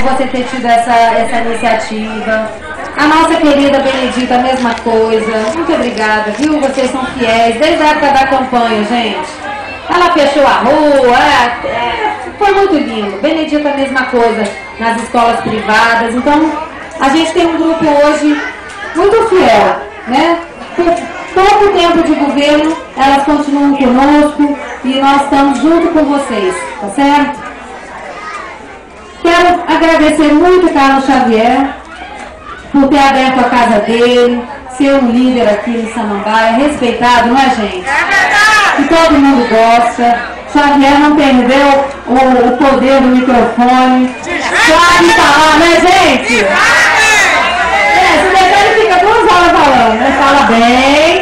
por você ter tido essa iniciativa. A nossa querida Benedita, a mesma coisa. Muito obrigada, viu? Vocês são fiéis desde a época da campanha, gente. Ela fechou a rua, foi muito lindo. Benedita, a mesma coisa nas escolas privadas. Então, a gente tem um grupo hoje muito fiel, né? Por pouco tempo de governo, elas continuam conosco e nós estamos junto com vocês, tá certo? Quero agradecer muito o Carlos Xavier por ter aberto a casa dele, ser um líder aqui em Samambaia, respeitado, não é, gente? É verdade! Que todo mundo gosta. Xavier não perdeu o poder do microfone. Sabe falar, né, gente? Se deixar ele fica 2 horas falando, né?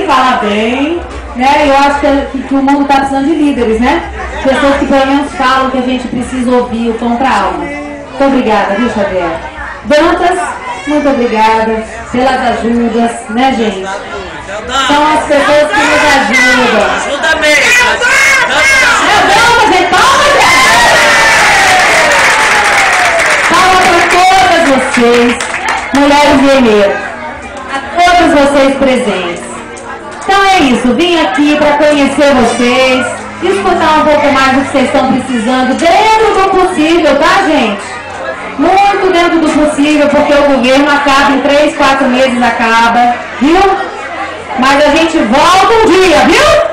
Fala bem, né? Eu acho que o mundo está precisando de líderes, né? Pessoas que pelo menos falam que a gente precisa ouvir o tom pra alma. Muito obrigada, viu, Xavier? Dantas, muito obrigada pelas ajudas, né, gente? São as pessoas que nos ajudam. Ajuda mesmo! Dantas, gente, palma para todas vocês, mulheres guerreiras, a todos vocês presentes. Então é isso, vim aqui para conhecer vocês, escutar um pouco mais do que vocês estão precisando, dentro do possível, tá, gente? Muito dentro do possível, porque o governo acaba em 3, 4 meses, acaba, viu? Mas a gente volta um dia, viu?